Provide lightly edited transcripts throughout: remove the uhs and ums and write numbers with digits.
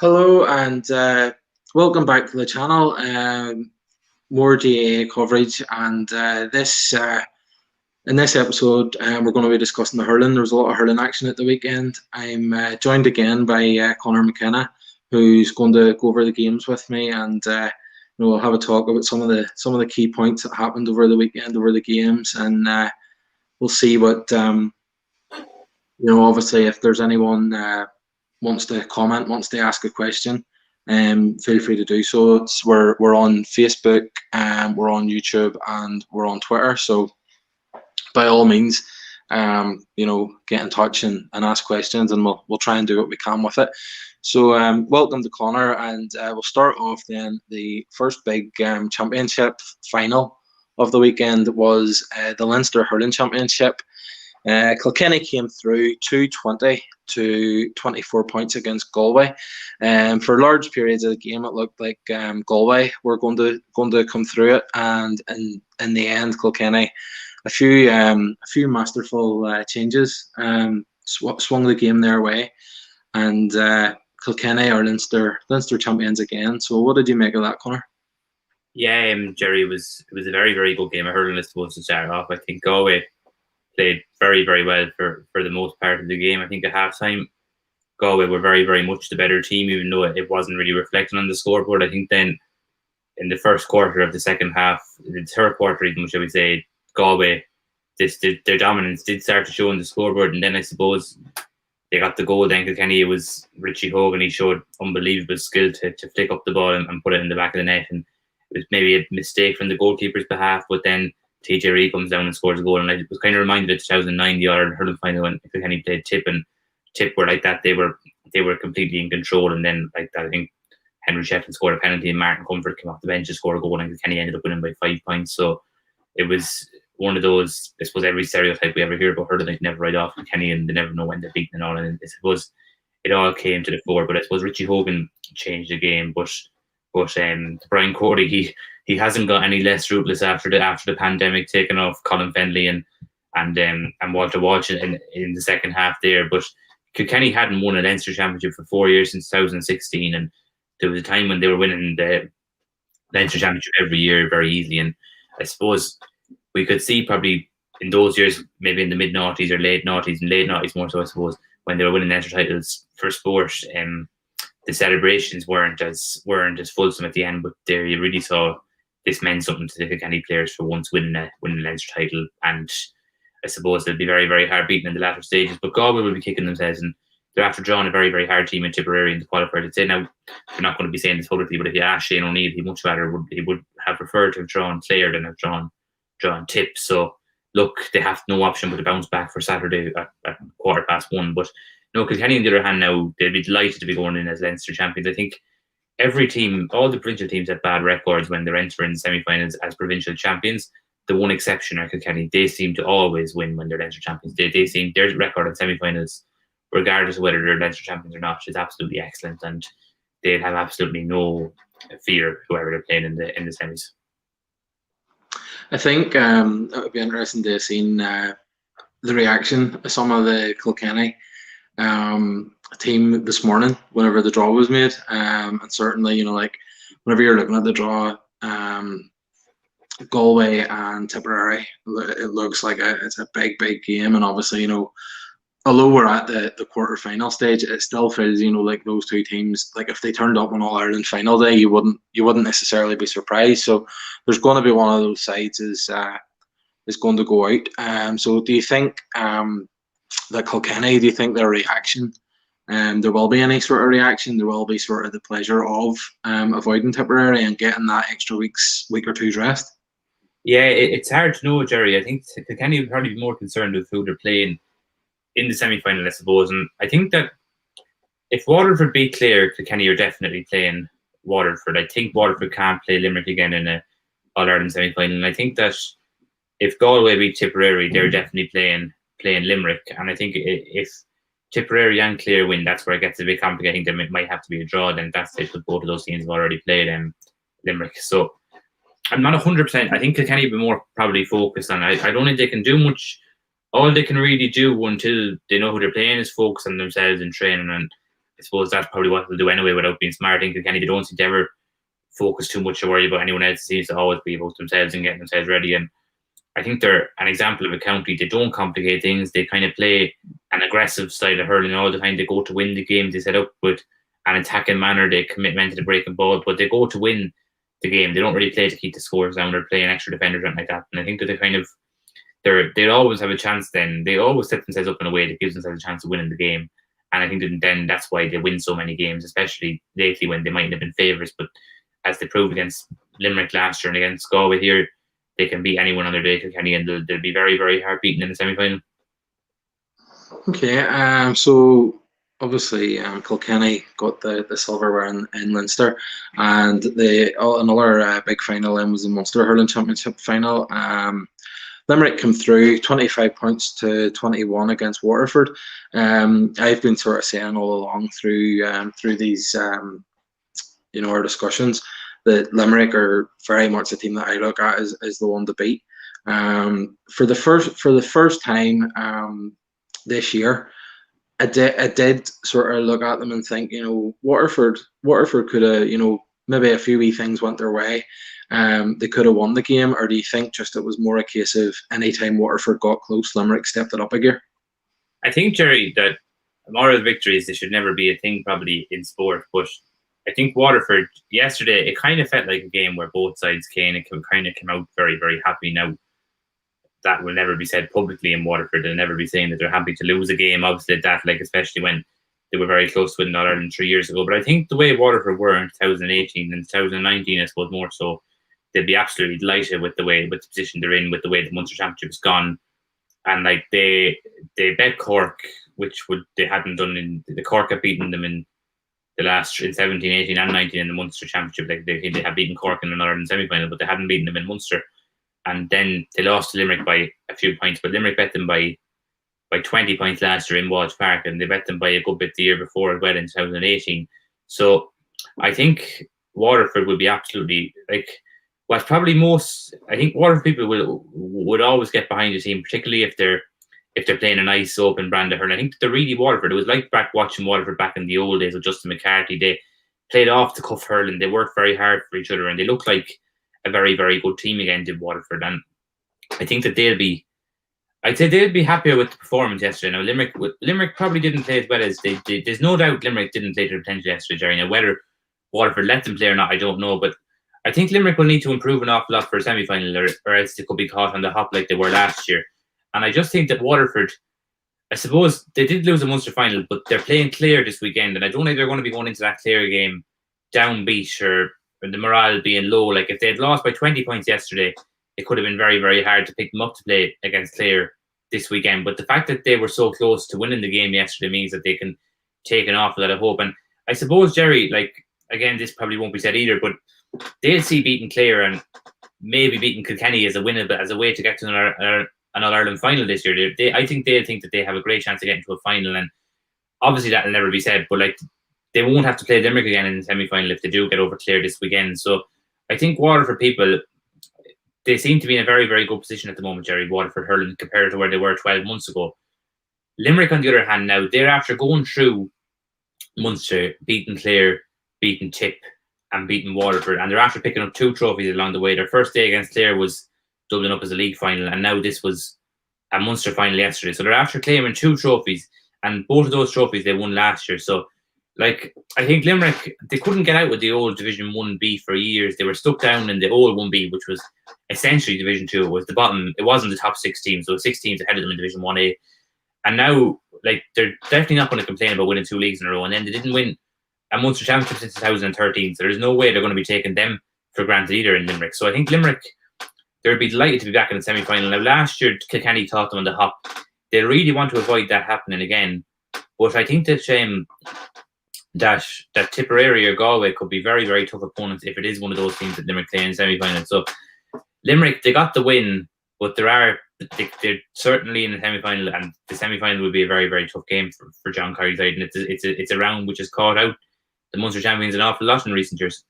Hello and welcome back to the channel. More GAA coverage, and in this episode we're going to be discussing the hurling. There was a lot of hurling action at the weekend. I'm joined again by Conor McKenna, who's going to go over the games with me, and we'll have a talk about some of the key points that happened over the weekend, over the games, and we'll see what obviously if there's anyone wants to comment, wants to ask a question, feel free to do so. We're on Facebook, we're on YouTube, and we're on Twitter. So by all means, get in touch and ask questions, and we'll try and do what we can with it. So welcome to Conor, and we'll start off then. The first big championship final of the weekend was the Leinster Hurling Championship. Kilkenny came through 220 to 24 points against Galway. For large periods of the game, it looked like Galway were going to come through it, and in the end, Kilkenny, a few masterful changes swung the game their way, and Kilkenny are Leinster champions again. So, what did you make of that, Conor? Yeah, Gerry, it was a very, very good game of hurling, I suppose, to start off. I think Galway played very, very well for the most part of the game. I think at halftime, Galway were very, very much the better team, even though it wasn't really reflecting on the scoreboard. I think then in the first quarter of the second half, the third quarter even, shall we say, Galway, their dominance did start to show on the scoreboard. And then I suppose they got the goal. Then Kilkenny, it was Richie Hogan. He showed unbelievable skill to flick up the ball and put it in the back of the net. And it was maybe a mistake from the goalkeeper's behalf, but then TJ Reid comes down and scores a goal, and I was kind of reminded of 2009, the Ireland hurling final, when Kilkenny played Tipp, and Tipp were like that. They were completely in control, and then like that, I think Henry Shefflin scored a penalty, and Martin Comfort came off the bench to score a goal, and Kilkenny ended up winning by 5 points. So it was one of those, I suppose, every stereotype we ever hear about hurling, they never ride off Kilkenny, and they never know when they're beaten and all. And I suppose it all came to the fore. But I suppose Richie Hogan changed the game, but Brian Cody, he hasn't got any less ruthless after the pandemic, taking off Colin Fendley and Walter Walsh in the second half there. But Kilkenny hadn't won a Leinster Championship for 4 years, since 2016, and there was a time when they were winning the Leinster Championship every year very easily. And I suppose we could see probably in those years, maybe in the mid-noughties or late noughties more so, I suppose, when they were winning Leinster titles for sport, the celebrations weren't as fulsome at the end, but there you really saw this meant something to the Kilkenny players for once winning a Leinster title. And I suppose they'll be very, very hard beaten in the latter stages. But Galway will be kicking themselves, and they're after drawing a very, very hard team in Tipperary in the qualifier. I'd say now, they're not going to be saying this publicly, but if you ask Shane O'Neill, he would have preferred to have drawn Clare than have drawn Tipp. So look, they have no option but to bounce back for Saturday at 1:15. But no, Kilkenny on the other hand, now they'll be delighted to be going in as Leinster champions. I think every team, all the provincial teams, have bad records when they're entering semi-finals as provincial champions. The one exception are Kilkenny. They seem to always win when they're Leinster champions. They seem, their record in semi-finals, regardless of whether they're Leinster champions or not, is absolutely excellent, and they'd have absolutely no fear whoever they're playing in the semis. I think it would be interesting to have seen the reaction of some of the Kilkenny team this morning whenever the draw was made, and certainly whenever you're looking at the draw, Galway and Tipperary, it looks like it's a big game, and obviously although we're at the quarter-final stage, it still feels like those two teams, like if they turned up on All Ireland final day, you wouldn't necessarily be surprised. So there's going to be one of those sides is going to go out. So do you think that Kilkenny, do you think their reaction, there will be any sort of reaction? There will be sort of the pleasure of avoiding Tipperary and getting that extra week or two's rest? Yeah, it's hard to know, Gerry. I think Kilkenny would probably be more concerned with who they're playing in the semi-final, I suppose. And I think that if Waterford beat Clare, Kilkenny are definitely playing Waterford. I think Waterford can't play Limerick again in a All-Ireland semi-final. And I think that if Galway beat Tipperary, they're definitely playing Limerick. And I think if Tipperary and Clare win, that's where it gets a bit complicated. I think there might have to be a draw then. That's it, because both of those teams have already played Limerick. So I'm not 100%. I think Kilkenny will be more probably focused on it. I don't think they can do much. All they can really do until they know who they're playing is focus on themselves and training. And I suppose that's probably what they'll do anyway without being smart. I think Kilkenny, they don't seem to ever focus too much or worry about anyone else. It seems to always be about themselves and getting themselves ready. And I think they're an example of a county. They don't complicate things. They kind of play an aggressive style of hurling all the time. They go to win the games. They set up with an attacking manner. They commit men to the breaking ball, but they go to win the game. They don't really play to keep the scores down or play an extra defender or anything like that. And I think that they kind of they'll always have a chance. Then they always set themselves up in a way that gives themselves a chance of winning the game. And I think that then that's why they win so many games, especially lately when they might have been favourites. But as they proved against Limerick last year and against Galway here, they can beat anyone on their day, Kilkenny, and they'll be very, very hard beaten in the semi-final. Okay, so obviously Kilkenny got the silverware in Leinster, and another big final then was the Munster Hurling Championship final. Limerick came through 25 points to 21 against Waterford. I've been sort of saying all along through these our discussions that Limerick are very much the team that I look at as the one to beat. For the first time this year, I did sort of look at them and think, Waterford could have, maybe a few wee things went their way. They could have won the game, or do you think just it was more a case of anytime Waterford got close, Limerick stepped it up a gear? I think, Gerry, that moral victories, they should never be a thing probably in sport, but I think Waterford yesterday, it kind of felt like a game where both sides kind of came out very, very happy. Now, that will never be said publicly in Waterford. They'll never be saying that they're happy to lose a game. Obviously, especially when they were very close to winning All-Ireland 3 years ago. But I think the way Waterford were in 2018 and 2019, I suppose more so, they'd be absolutely delighted with the position they're in, with the way the Munster Championship's gone. And like they bet Cork, they hadn't done in the Cork have beaten them in the last in 17, 18 and 19 in the Munster Championship. Like they had beaten Cork in an Ireland semi-final, but they hadn't beaten them in Munster. And then they lost to Limerick by a few points, but Limerick bet them by 20 points last year in Walsh Park, and they bet them by a good bit the year before as well in 2018. So I think Waterford would be absolutely what's probably most. I think Waterford people would always get behind the team, particularly if they're playing a nice open brand of hurling. I think they're really Waterford. It was like watching Waterford back in the old days with Justin McCarthy. They played off the cuff hurling. They worked very hard for each other, and they looked like a very, very good team again, did Waterford. And I think that they'll be happier with the performance yesterday. Now, Limerick probably didn't play as well as they did. There's no doubt Limerick didn't play to their potential yesterday, Gerry. Now, whether Waterford let them play or not, I don't know. But I think Limerick will need to improve an awful lot for a semi-final, or else they could be caught on the hop like they were last year. And I just think that Waterford, I suppose they did lose a Munster final, but they're playing Clare this weekend. And I don't think they're going to be going into that Clare game downbeat or the morale being low. Like if they had lost by 20 points yesterday, it could have been very, very hard to pick them up to play against Clare this weekend. But the fact that they were so close to winning the game yesterday means that they can take an awful lot of hope. And I suppose, Gerry, again, this probably won't be said either, but they'll see beating Clare and maybe beating Kilkenny as a win, but as a way to get to an All-Ireland final this year. I think they'll think that they have a great chance of getting to a final, and obviously that will never be said, but they won't have to play Limerick again in the semi-final if they do get over Clare this weekend. So I think Waterford people, they seem to be in a very, very good position at the moment, Gerry, Waterford hurling, compared to where they were 12 months ago. Limerick, on the other hand, now, they're after going through Munster, beating Clare, beating Tipp, and beating Waterford, and they're after picking up 2 trophies along the way. Their first day against Clare was doubling up as a league final, and now this was a Munster final yesterday. So they're after claiming 2 trophies, and both of those trophies they won last year. So I think Limerick, they couldn't get out with the old Division 1B for years. They were stuck down in the old 1B, which was essentially Division 2. It was the bottom. It wasn't the top 6 teams. So 6 teams ahead of them in Division 1A. And now, they're definitely not going to complain about winning 2 leagues in a row. And then they didn't win a Munster Championship since 2013. So there's no way they're going to be taking them for granted either in Limerick. So I think Limerick, they'd be delighted to be back in the semi-final. Now, last year, Kilkenny caught them on the hop. They really want to avoid that happening again. But I think that Tipperary or Galway could be very, very tough opponents if it is one of those teams that Limerick play in the semi-final. So Limerick, they got the win, but they're certainly in the semi-final, and the semi-final will be a very, very tough game for John Kerry's side, and it's a round which has caught out the Munster champions an awful lot in recent years.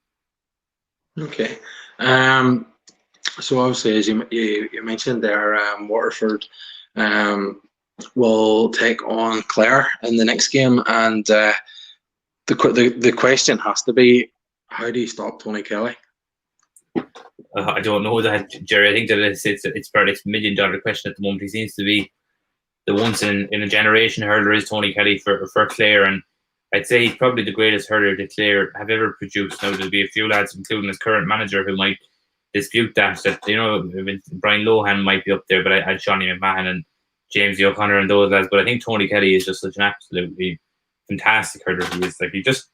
Okay. So obviously, as you mentioned there, Waterford will take on Clare in the next game, and the question has to be, how do you stop Tony Kelly? I don't know that, Gerry. I think that it's probably a $1 million question at the moment. He seems to be the once in a generation hurler is Tony Kelly for Clare, and I'd say he's probably the greatest hurler that Clare have ever produced. Now there'll be a few lads, including his current manager, who might dispute that Brian Lohan might be up there, but I'd Seanie McMahon and James O'Connor and those lads. But I think Tony Kelly is just such an absolutely fantastic hurler. He is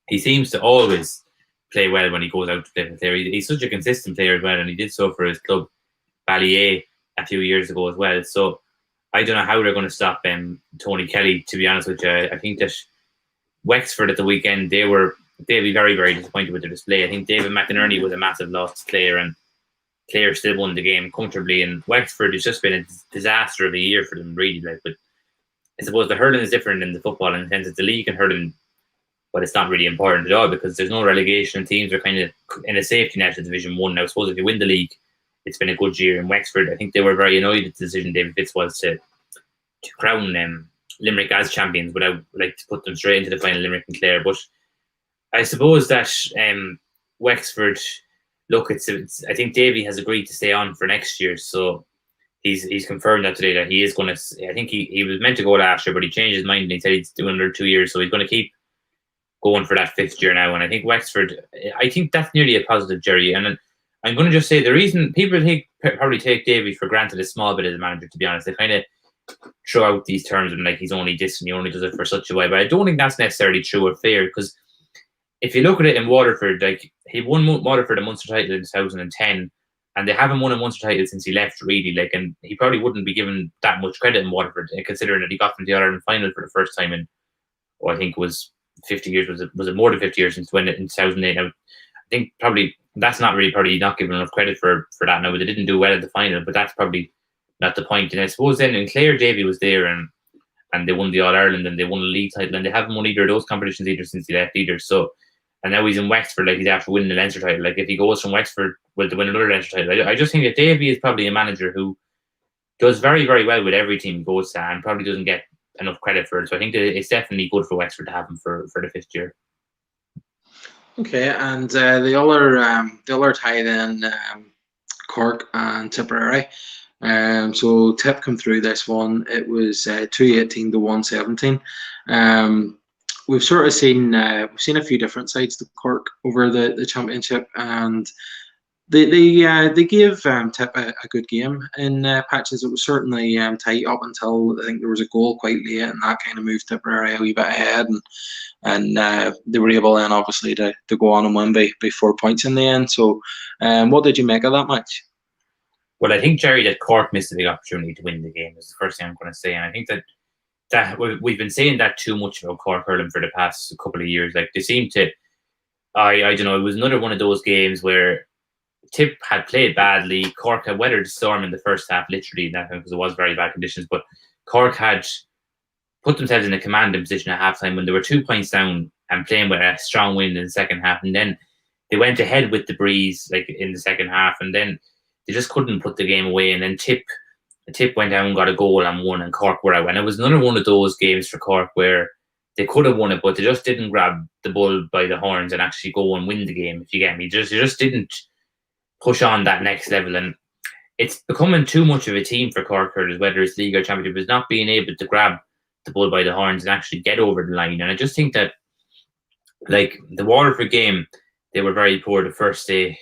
he seems to always play well when he goes out to play for Clare. He's such a consistent player as well, and he did so for his club Ballyea a few years ago as well. So I don't know how they're going to stop Tony Kelly, to be honest with you. I think that Wexford at the weekend, they'll be very, very disappointed with their display. I think David McInerney was a massive loss to Clare, and Clare still won the game comfortably. And Wexford has just been a disaster of a year for them, really. But I suppose the hurling is different than the football in the sense that the league and hurling, but it's not really important at all because there's no relegation and teams are kind of in a safety net of Division 1. Now, I suppose if you win the league, it's been a good year. In Wexford, I think they were very annoyed at the decision David Fitz was to crown Limerick as champions without to put them straight into the final, Limerick and Clare. But I suppose that Wexford, look, it's I think Davy has agreed to stay on for next year, so he's confirmed that today that he is going to. I think he was meant to go last year, but he changed his mind and he said he's doing another 2 years, so he's going to keep going for that 5th year now. And I think Wexford, I think that's nearly a positive, Gerry. And I'm going to just say the reason people probably take Davy for granted a small bit as a manager, to be honest. They kind of throw out these terms and he's only this and he only does it for such a while. But I don't think that's necessarily true or fair, because if you look at it in Waterford, he won Waterford a Munster title in 2010, and they haven't won a Munster title since he left, really. And he probably wouldn't be given that much credit in Waterford, considering that he got from the All-Ireland final for the first time in, I think it was 50 years. Was it more than 50 years since when in 2008? Now, I think probably that's not really probably not given enough credit for that. Now, they didn't do well at the final, but that's probably not the point. And I suppose then in Clare, Davy was there and they won the All-Ireland and they won the league title, and they haven't won either of those competitions either since he left either. So, and now he's in Wexford, he's after winning the Leinster title. If he goes from Wexford to win another Leinster title, I just think that Davy is probably a manager who does very, very well with every team he goes to and probably doesn't get enough credit for it. So I think that it's definitely good for Wexford to have him for the 5th year. Okay, and the other tie then, Cork and Tipperary. So Tipp come through this one. It was 218 to 117. We've sort of seen a few different sides to Cork over the championship, and they gave Tipp a good game in patches. It was certainly tight up until I think there was a goal quite late, and that kind of moved Tipperary a wee bit ahead, and they were able then obviously to go on and win by 4 points in the end. So, what did you make of that match? Well, I think, Gerry, that Cork missed a big opportunity to win the game is the first thing I'm going to say, and I think that we've been saying that too much about Cork hurling for the past couple of years. They seem to, I don't know, it was another one of those games where Tipp had played badly. Cork had weathered the storm in the first half, literally, because it was very bad conditions. But Cork had put themselves in a commanding position at halftime when they were 2 points down and playing with a strong wind in the second half. And then they went ahead with the breeze in the second half, and then they just couldn't put the game away. And then Tipp went down and got a goal and won, and Cork were out. And it was another one of those games for Cork where they could have won it, but they just didn't grab the bull by the horns and actually go and win the game, if you get me. They just didn't push on that next level. And it's becoming too much of a team for Cork hurlers, whether it's league or championship, is not being able to grab the bull by the horns and actually get over the line. And I just think that, the Waterford game, they were very poor the first day.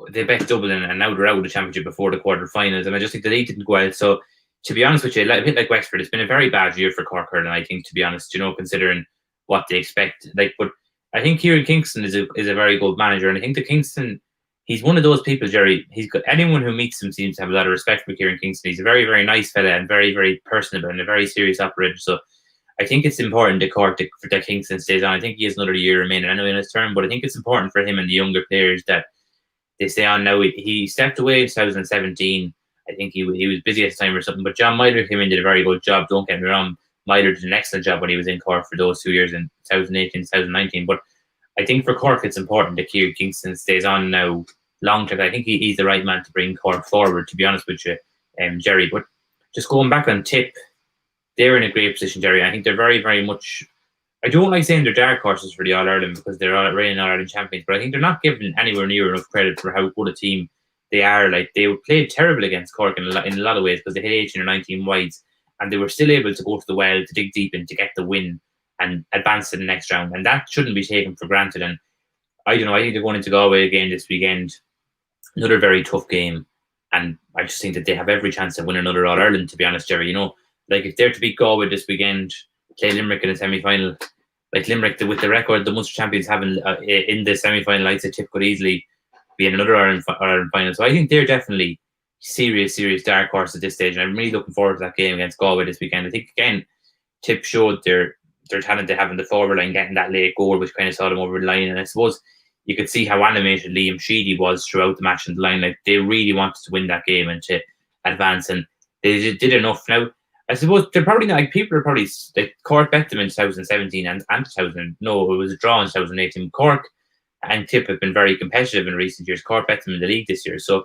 They bet Dublin and now they're out of the championship before the quarterfinals, and I just think that they didn't go out. So, to be honest with you, a bit like Wexford, it's been a very bad year for Cork hurling, I think, to be honest, considering what they expect. But I think Kieran Kingston is a very good manager, and I think that Kingston, he's one of those people, Gerry. He's got, anyone who meets him seems to have a lot of respect for Kieran Kingston. He's a very, very nice fella and very, very personable and a very serious operator. So I think it's important that Cork that Kingston stays on. I think he has another year remaining, I know, in his term, but I think it's important for him and the younger players that they stay on now. He stepped away in 2017. I think he was busy at the time or something. But John Myler came in, did a very good job. Don't get me wrong. Myler did an excellent job when he was in Cork for those 2 years in 2018, 2019. But I think for Cork, it's important that Kieran Kingston stays on now long term. I think he's the right man to bring Cork forward, to be honest with you, Gerry. But just going back on Tipp, they're in a great position, Gerry. I think they're very, very much I don't like saying they're dark horses for the All-Ireland because they're reigning All-Ireland champions, but I think they're not given anywhere near enough credit for how good a team they are. Like, they played terrible against Cork in a lot of ways because they hit 18 or 19 wides, and they were still able to go to the well, to dig deep and to get the win and advance to the next round. And that shouldn't be taken for granted. And I don't know, I think they're going into Galway again this weekend. Another very tough game. And I just think that they have every chance to win another All-Ireland, to be honest, Gerry. You know, like, if they're to beat Galway this weekend, play Limerick in a semi-final, like Limerick, with the record the Munster champions having in the semi-final, I'd say Tipp could easily be in another Ireland final. So I think they're definitely serious dark horse at this stage. And I'm really looking forward to that game against Galway this weekend. I think, again, Tipp showed their talent they have in the forward line, getting that late goal, which kind of saw them over the line. And I suppose you could see how animated Liam Sheedy was throughout the match in the line. Like, they really wanted to win that game and to advance, and they did enough. Now, I suppose they're probably not, like, people are probably, like, Cork bet them in 2017 and 2000. No, it was a draw in 2018. Cork and Tipp have been very competitive in recent years. Cork bet them in the league this year. So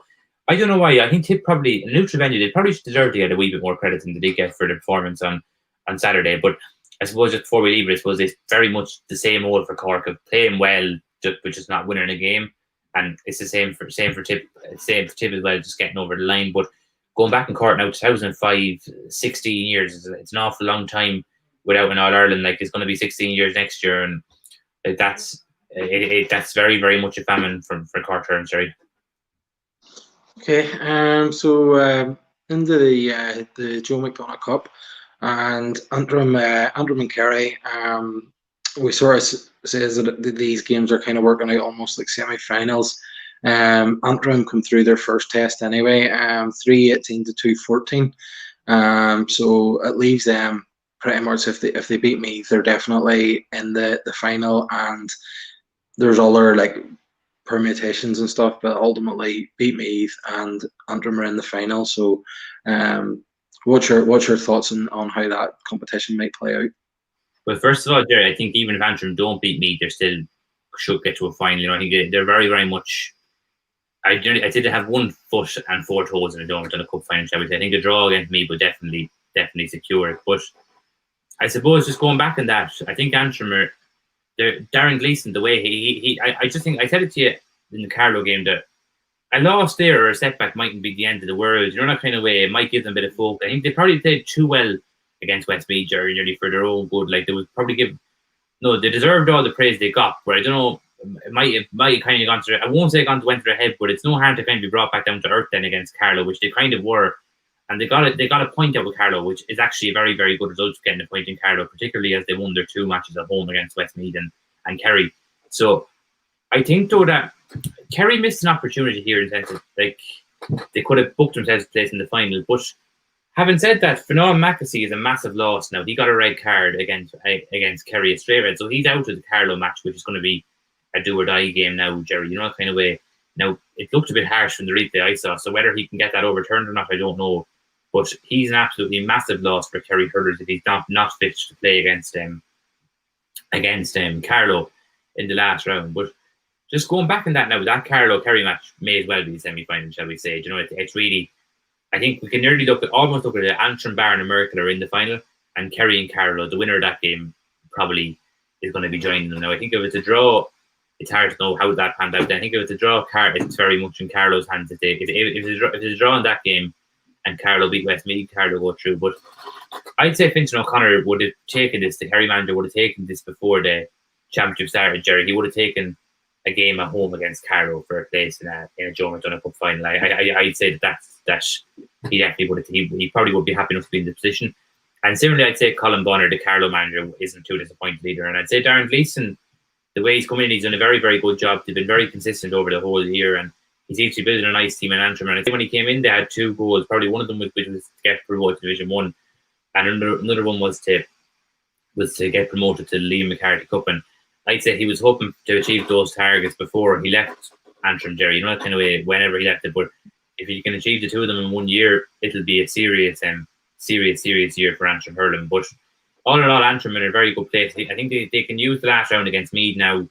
I don't know why. I think Tipp probably, in a neutral venue, they probably deserve to get a wee bit more credit than they did get for their performance on Saturday. But I suppose, just before we leave it, I suppose it's very much the same old for Cork, of playing well, but just not winning a game. And it's the same for Tipp. Same for Tipp as well, just getting over the line. But going back in Cork now, 2005, 16 years, it's an awful long time without an All-Ireland. Like, it's going to be 16 years next year, and that's very, very much a famine for Cork terms, Gerry. Okay, so into the Joe McDonagh Cup, and Antrim and Kerry, we sort of says that these games are kind of working out almost like semi-finals. Antrim come through their first test anyway, 3-18 to 2-14. So it leaves them pretty much, if they beat Meath, they're definitely in the final, and there's other, like, permutations and stuff, but ultimately beat Meath and Antrim are in the final. So what's your thoughts on how that competition might play out? Well, first of all, Gerry, I think even if Antrim don't beat Meath, they still should get to a final. You know, I think they're very, very much. I did have 1 foot and 4 toes in a Joe McDonagh Cup final, shall we say. I think a draw against Meath would definitely secure it. But I suppose, just going back on that, I think Antrim are. Darren Gleeson, the way I just think, I said it to you in the Carlow game, that a loss there or a setback mightn't be the end of the world. You know, that kind of way. It might give them a bit of folk. I think they probably played too well against Westmeath, Gerry, nearly for their own good. Like, they would probably they deserved all the praise they got. But I don't know, it might kind of gone to, I won't say went to their head, but it's no harm to kind of be brought back down to earth then against Carlow, which they kind of were. And they got a point out with Carlow, which is actually a very, very good result for getting a point in Carlow, particularly as they won their 2 matches at home against Westmeath and Kerry. So I think, though, that Kerry missed an opportunity here in sense of, like, they could have booked themselves a place in the final. But having said that, Fionn McAsee is a massive loss now. He got a red card against Kerry, a straight red. So he's out of the Carlow match, which is going to be a do-or-die game now, Gerry. You know, that kind of way. Now, it looked a bit harsh from the replay I saw, so whether he can get that overturned or not, I don't know. But he's an absolutely massive loss for Kerry hurlers if he's not fit to play against Carlow in the last round. But just going back on that now, that Carlow-Kerry match may as well be the semi-final, shall we say. You know, it's really, I think we can nearly almost look at it. Antrim, Barron and Merkel are in the final, and Kerry and Carlow, the winner of that game, probably is going to be joining them. Now, I think if it's a draw, it's hard to know how that panned out. I think if it's a draw, it's very much in Carlow's hands. If it's a draw in that game and Carlow beat Westmeath, Carlow go through. But I'd say Fintan O'Connor would have taken this, the Kerry manager would have taken this before the championship started, Gerry. He would have taken a game at home against Carlow for a place in a Joe McDonagh Cup final. I'd say that he definitely would have. He probably would be happy enough to be in the position. And similarly, I'd say Colin Bonner, the Carlow manager, isn't too disappointed either. And I'd say Darren Gleeson, the way he's come in, he's done a very, very good job. They've been very consistent over the whole year, and he's actually building a nice team in Antrim. And I think when he came in, they had 2 goals. Probably one of them was to get promoted to Division 1, and another one was to get promoted to the Liam McCarthy Cup. And I'd say he was hoping to achieve those targets before he left Antrim, Gerry. You know, that kind of way, whenever he left it. But if you can achieve the 2 of them in 1 year, it'll be a serious year for Antrim hurling. But all in all, Antrim in a very good place. I think they can use the last round against Meath now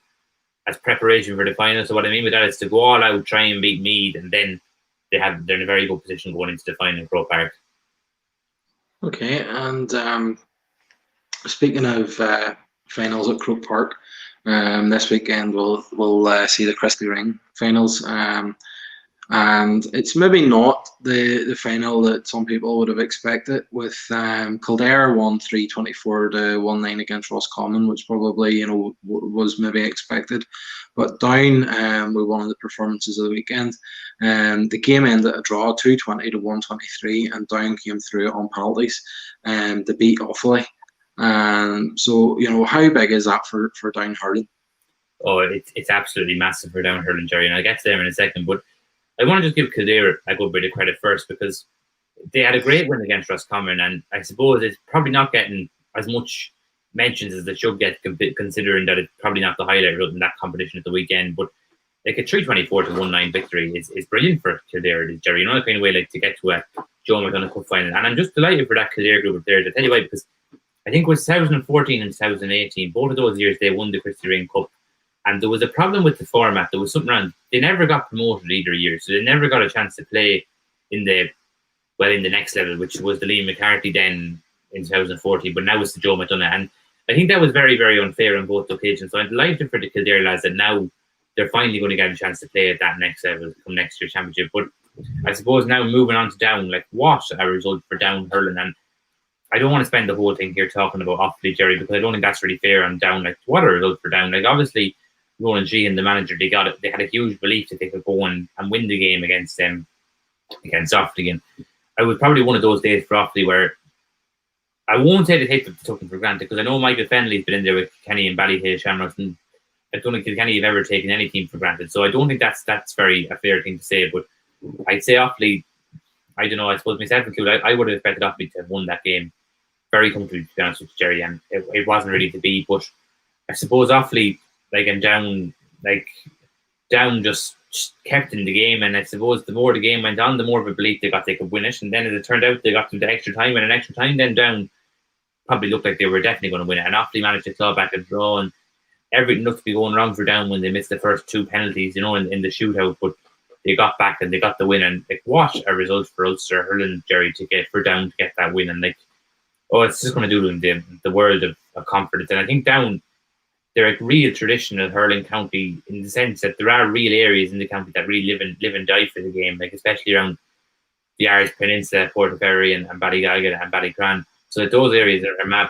as preparation for the final. So what I mean with that is to go all out, try and beat Meath, and then they're in a very good position going into the final in Croke Park. Okay, and speaking of finals at Croke Park. This weekend we'll see the Christy Ring finals. And it's maybe not the final that some people would have expected, with Kildare won 3-24 to 1-9 against Roscommon, which probably was maybe expected. But Down were one of the performances of the weekend. The game ended a draw, 220 to 123, and Down came through on penalties to beat Offaly. So how big is that for Down hurling? Oh, it's absolutely massive for Down hurling, Gerry, and I'll get to them in a second, but I want to just give Kildare a good bit of credit first, because they had a great win against Roscommon, and I suppose it's probably not getting as much mentions as they should get, considering that it's probably not the highlight reel in that competition at the weekend. But like a 324 to 1-9 victory is brilliant for Kildare, Gerry. The kind of way to get to a Joe McDonagh Cup final, and I'm just delighted for that Kildare group of players. I tell you why, because I think it was 2014 and 2018, both of those years they won the Christy Ring Cup. And there was a problem with the format. There was something around. They never got promoted either year, so they never got a chance to play in the next level, which was the Liam McCarthy then in 2014. But now it's the Joe McDonagh, and I think that was very, very unfair on both occasions. So I'm delighted for the Kildare lads that now they're finally going to get a chance to play at that next level come next year's championship. But I suppose now moving on to Down, like what a result for Down hurling, and I don't want to spend the whole thing here talking about Offaly, Gerry, because I don't think that's really fair on Down. Like what a result for Down. Like obviously, Ronan G and the manager, they had a huge belief that they could go and win the game against Offaly. And I was probably one of those days for Offaly where I won't say they took them for granted, because I know Michael Fennelly's been in there with Kenny and Ballyhale Shamrocks, and I don't think Kenny have ever taken any team for granted. So I don't think that's very a fair thing to say. But I'd say Offaly, I don't know, I suppose myself included, I would have expected Offaly to have won that game very comfortably, to be honest with you, Gerry, and it wasn't really to be. But I suppose Offaly, Down just kept in the game, and I suppose the more the game went on, the more of a belief they got they could win it. And then as it turned out, they got to the extra time, and an extra time then Down probably looked like they were definitely going to win it. And Offaly managed to claw back a draw, and everything looked to be going wrong for Down when they missed the first two penalties, in the shootout. But they got back and they got the win, and what a result for Ulster hurling, Gerry, for Down to get that win. And it's just going to do them the world of confidence. And I think Down, they're a real traditional hurling county, in the sense that there are real areas in the county that really live and die for the game, like especially around the Irish Peninsula, Portaferry and Ballygagget and Ballycran. So those areas are mad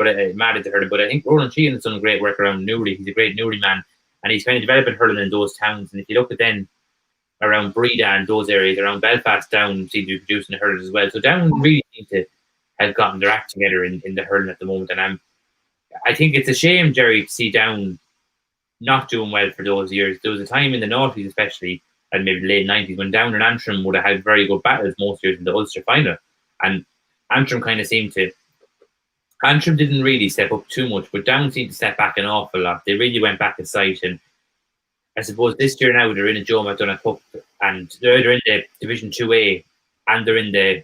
into hurling. But I think Ronan Sheehan has done great work around Newry. He's a great Newry man, and he's kind of developing hurling in those towns. And if you look at then around Breda and those areas, around Belfast, Down seem to be producing the hurlers as well. So Down really seem to have gotten their act together in the hurling at the moment. And I think it's a shame, Gerry, to see Down not doing well for those years. There was a time in the noughties, especially, and maybe the late 90s, when Down and Antrim would have had very good battles most years in the Ulster final. And Antrim kind of seemed to... Antrim didn't really step up too much, but Down seemed to step back an awful lot. They really went back a sight. And I suppose this year now, they're in a Joe McDonagh Cup, and they're in the Division 2A, and they're in the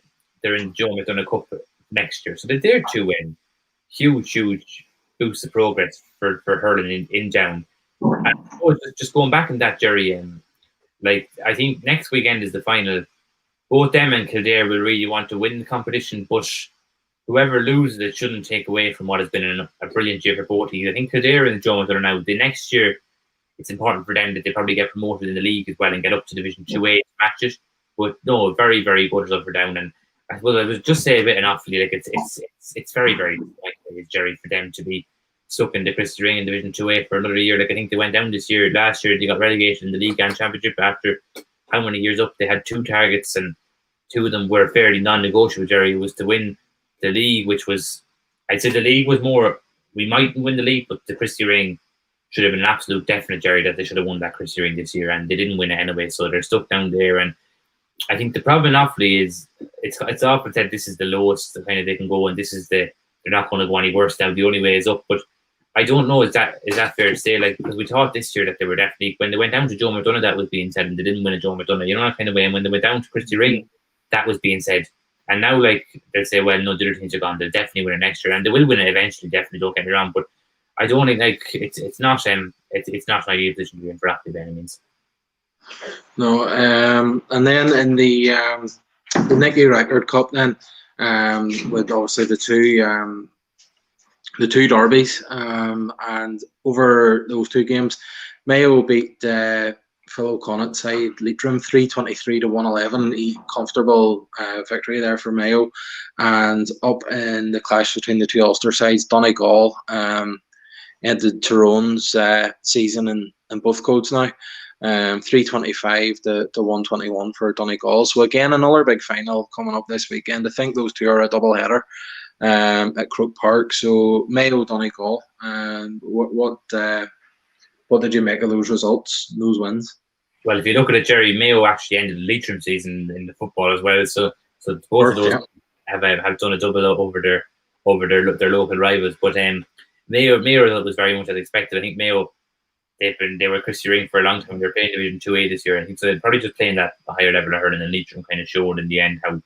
Joe McDonagh Cup next year. So they're there to win. Huge boost of progress for hurling in Down. And just going back in that, Gerry, I think next weekend is the final. Both them and Kildare will really want to win the competition, but whoever loses it shouldn't take away from what has been a brilliant year for both teams. I think Kildare and Joe McDonagh now, the next year, it's important for them that they probably get promoted in the league as well and get up to Division 2A to match it. But no, very, very good result for Down. And I would just say a bit in Offaly, it's very, very likely, Gerry, for them to be stuck in the Christy Ring in Division 2A for another year. I think they went down this year. Last year they got relegated in the league and championship after how many years up? They had 2 targets, and 2 of them were fairly non-negotiable, Gerry. It was to win the league, which was, I'd say the league was more, we might win the league, but the Christy Ring should have been an absolute definite, Gerry, that they should have won that Christy Ring this year, and they didn't win it anyway, so they're stuck down there. And I think the problem in Offaly is it's often said this is the lowest kind of they can go, and they're not going to go any worse now. The only way is up. But I don't know, is that fair to say? Because we thought this year that they were definitely, when they went down to Joe McDonagh, that was being said, and they didn't win a Joe McDonagh, that kind of way. And when they went down to Christy Ring, that was being said. And now, they'll say, well, no, the other teams are gone. They'll definitely win it next year, and they will win it eventually. Definitely, don't get me wrong. But I don't think it's not an ideal position to be in for Offaly by any means. No, and then in the Nicky Record Cup, then with obviously the the two derbies, and over those two games, Mayo beat Phil O'Connor's side, Leitrim 323 to 111. Comfortable victory there for Mayo. And up in the clash between the two Ulster sides, Donegal ended Tyrone's season in both codes now. 325 to 121 for Donegal. So again, another big final coming up this weekend. I think those two are a double header at Croke Park. So Mayo, Donegal. And what did you make of those results, those wins? Well, if you look at it, Gerry, Mayo actually ended the Leitrim season in the football as well. So both of those have done a double over their local rivals. But Mayo was very much as expected. I think Mayo, they were Christy Ring for a long time. They're playing Division 2A this year. I think so. They're probably just playing that higher level of hurling, and Leitrim kind of showed in the end how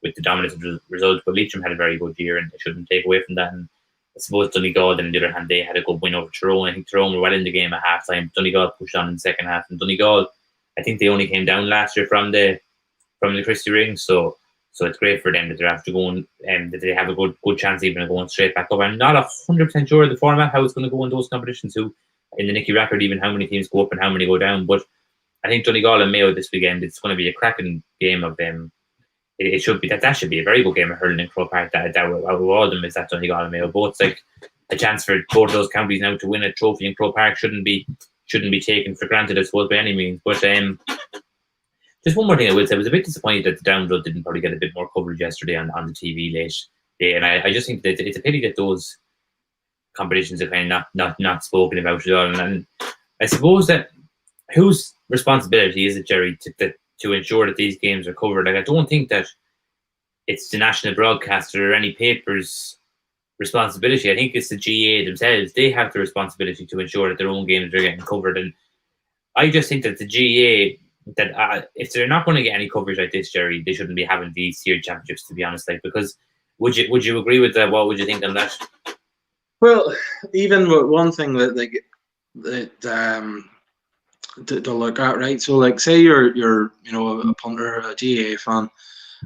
with the dominance of the results. But Leitrim had a very good year, and they shouldn't take away from that. And I suppose Donegal, then on the other hand, they had a good win over Tyrone. I think Tyrone were well in the game at half time. Donegal pushed on in the second half, and Donegal, I think they only came down last year from the Christy Ring. So it's great for them that they're after going and that they have a good chance even of going straight back up. I'm not 100% sure of the format, how it's going to go in those competitions. Who in the Nicky Record, even how many teams go up and how many go down. But I think Donegal and Mayo this weekend, it's going to be a cracking game of them. It should be that should be a very good game of hurling in Croke Park. That all of them is that Donegal and Mayo. Both like a chance for both of those counties now to win a trophy in Croke Park shouldn't be taken for granted, I suppose, by any means. But just one more thing I will say, I was a bit disappointed that the Download didn't probably get a bit more coverage yesterday on the TV late. And I just think that it's a pity that those competitions are kind of not spoken about at all. And I suppose that whose responsibility is it, Gerry, to ensure that these games are covered? Like, I don't think that it's the national broadcaster or any paper's responsibility. I think it's the GAA themselves. They have the responsibility to ensure that their own games are getting covered. And I just think that the GAA, that if they're not going to get any coverage like this, Gerry, they shouldn't be having these tiered championships, to be honest. Like, because would you agree with that? What would you think on that? Well, even with one thing that to look at, right? So, like, say you're a punter, a GAA fan,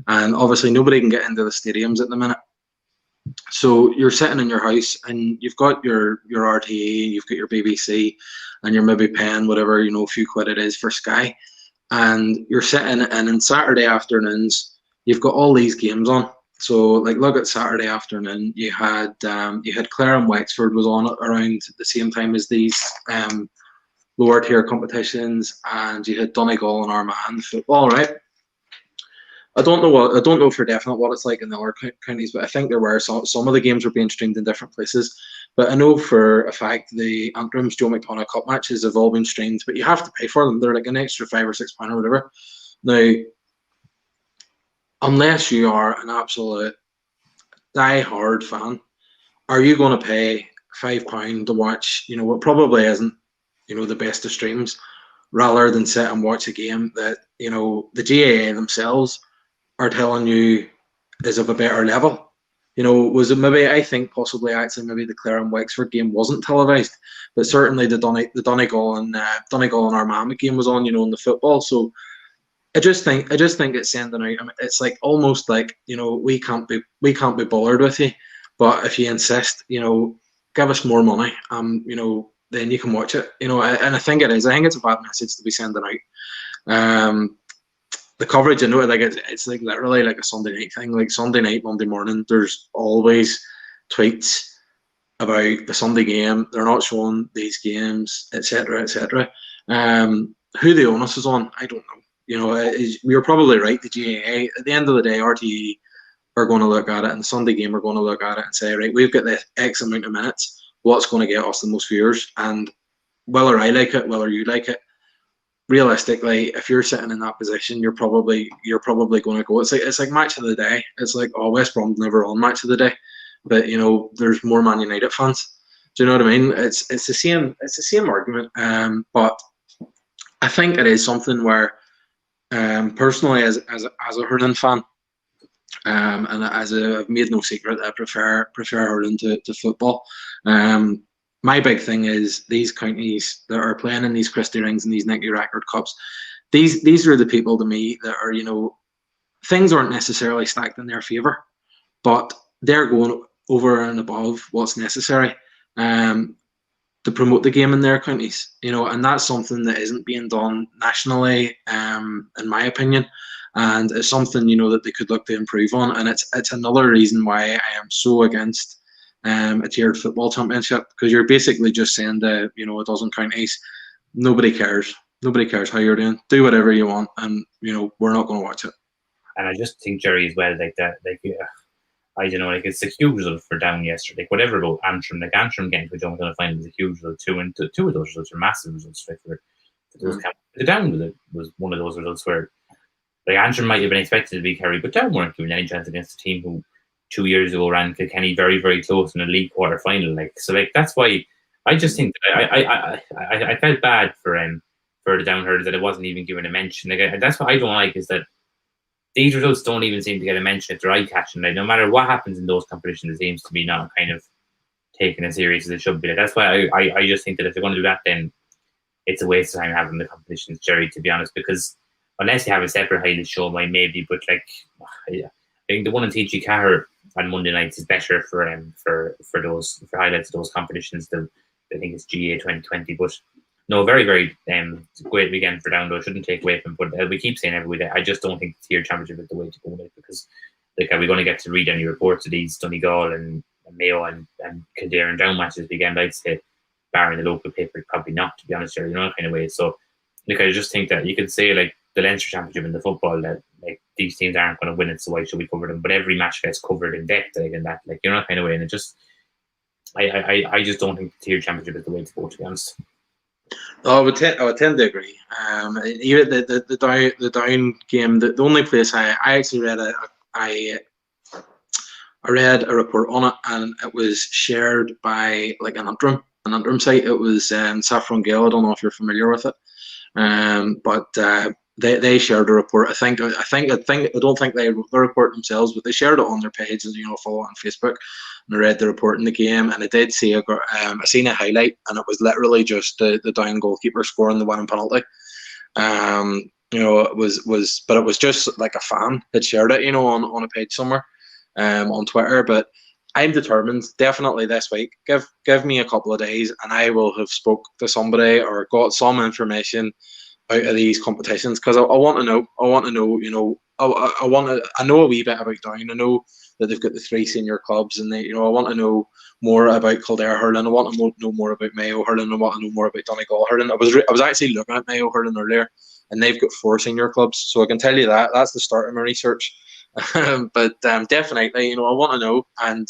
and obviously nobody can get into the stadiums at the minute. So you're sitting in your house and you've got your RTE, you've got your BBC, and you're maybe paying whatever, a few quid it is for Sky, and you're sitting, and in Saturday afternoons you've got all these games on. So, like, look at Saturday afternoon, you had Clare and Wexford was on around the same time as these lower tier competitions, and you had Donegal and Armagh football, right? I don't know for definite what it's like in the other counties, but I think there were some of the games were being streamed in different places. But I know for a fact the Antrum's Joe McDonagh Cup matches have all been streamed, but you have to pay for them. They're like an extra £5 or £6 or whatever. Now, unless you are an absolute die-hard fan, are you going to pay £5 to watch, what probably isn't, the best of streams, rather than sit and watch a game that, the GAA themselves are telling you is of a better level? Was it maybe, I think possibly actually maybe the Clare and Wexford game wasn't televised, but certainly the Donegal and Armagh game was on, in the football. So I just think it's sending out. I mean, it's like almost like we can't be bothered with you, but if you insist, give us more money, then you can watch it. And I think it is. I think it's a bad message to be sending out. The coverage, I know, like it's like literally like a Sunday night thing. Like Sunday night, Monday morning, there's always tweets about the Sunday game. They're not showing these games, etc., etc. Who the onus is on, I don't know. You're probably right. The GAA, at the end of the day, RTE are going to look at it, and the Sunday game are going to look at it and say, right, we've got this X amount of minutes. What's going to get us the most viewers? And whether I like it, whether you like it, realistically, if you're sitting in that position, you're probably going to go. It's like match of the day. It's like, oh, West Brom's never on match of the day, but there's more Man United fans. Do you know what I mean? It's the same argument. But I think it is something where, personally, as a hurling fan, and I've made no secret, I prefer hurling to football. My big thing is these counties that are playing in these Christy Rings and these Nicky Record Cups. These are the people to me that are, things aren't necessarily stacked in their favour, but they're going over and above what's necessary to promote the game in their counties, and that's something that isn't being done nationally, in my opinion, and it's something that they could look to improve on, and it's another reason why I am so against a tiered football championship, because you're basically just saying to a dozen counties, nobody cares how you're doing, do whatever you want, and we're not going to watch it. And I just think, Gerry, as well, I don't know, it's a huge result for Down yesterday. Whatever about Antrim, Antrim getting to a Joe McDonagh final was a huge result too, and two of those results are massive results for those camps. The Down was one of those results where Antrim might have been expected to beat Kerry, but Down weren't given any chance against a team who 2 years ago ran Kilkenny very, very close in a league quarter final. That's why I just think that I felt bad for the Down hurlers that it wasn't even given a mention. That's what I don't like, is that these results don't even seem to get a mention if they're eye-catching. No matter what happens in those competitions, it seems to be not kind of taken as serious as it should be. That's why I just think that if they're going to do that, then it's a waste of time having the competitions, Gerry, to be honest, because unless you have a separate highlight show, maybe, but I think the one in TG Cahir on Monday nights is better for highlights of those competitions than I think it's GAA 2020, but no, very, very great weekend for Down, though. Shouldn't take away from it, but we keep saying every day, I just don't think the tiered championship is the way to go with it, because are we going to get to read any reports of these Donegal and Mayo and Kildare and Down matches weekend? I'd say, barring the local paper, probably not, to be honest, kind of way. So I just think that you could say the Leinster championship in the football, that these teams aren't going to win it, so why should we cover them? But every match gets covered in depth in that, kind of way, and it just I just don't think the tiered championship is the way to go, to be honest. I would tend to agree. Even the Down game, the only place I actually read I read a report on it, and it was shared by an Antrim site. It was Saffron Gale. I don't know if you're familiar with it, but they shared a report. I don't think they wrote the report themselves, but they shared it on their page, as follow it on Facebook. And I read the report in the game, and I did see I seen a highlight, and it was literally just the Down goalkeeper scoring the winning penalty. It was just like a fan had shared it, on a page somewhere, on Twitter. But I'm determined, definitely this week. Give me a couple of days, and I will have spoke to somebody or got some information out of these competitions, because I want to know. I know a wee bit about Down. I know that they've got the 3 senior clubs, and I want to know more about Kildare hurling. I want to know more about Mayo hurling. I want to know more about Donegal hurling. I was actually looking at Mayo hurling earlier, and they've got 4 senior clubs, so I can tell you that's the start of my research. But definitely, I want to know, and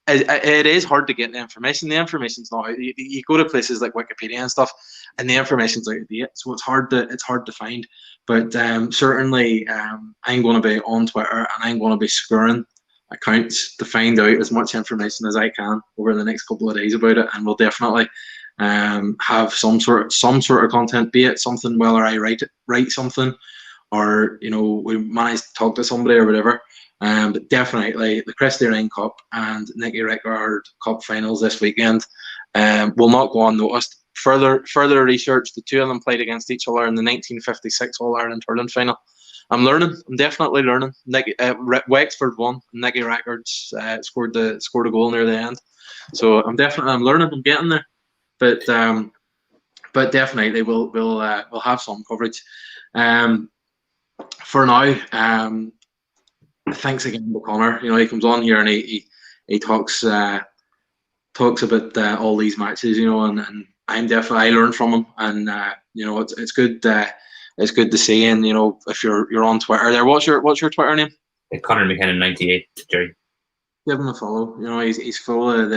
it is hard to get the information. The information's not out. You go to places like Wikipedia and stuff, and the information's out of date, so it's hard to find. But certainly, I'm going to be on Twitter, and I'm going to be scouring accounts to find out as much information as I can over the next couple of days about it, and we'll definitely have some sort of content, be it something whether I write something, or we manage to talk to somebody or whatever. But definitely the Christy Ring Cup and Nicky Record Cup finals this weekend will not go unnoticed. Further research, the two of them played against each other in the 1956 All-Ireland Hurling final. I'm definitely learning. Wexford won, and Nicky Records scored a goal near the end. So I'm learning, I'm getting there. But definitely we'll have some coverage. For now, thanks again to Conor. He comes on here and he talks about all these matches, and I learn from him, and it's good. It's good to see, and if you're on Twitter there, what's your Twitter name? Conor McKenna 98, Gerry. Give him a follow. He's full of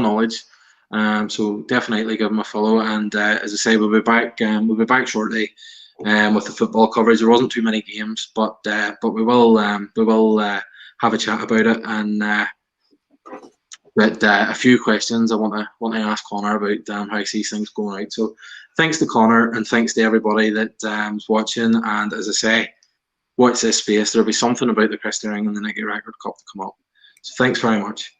knowledge. So definitely give him a follow. And as I say, we'll be back. Shortly. With the football coverage. There wasn't too many games, but we will have a chat about it, and a few questions I want to ask Conor about how he sees things going out. So thanks to Conor, and thanks to everybody that was watching. And as I say, watch this space. There'll be something about the Christy Ring and the Nicky Record Cup to come up. So thanks very much.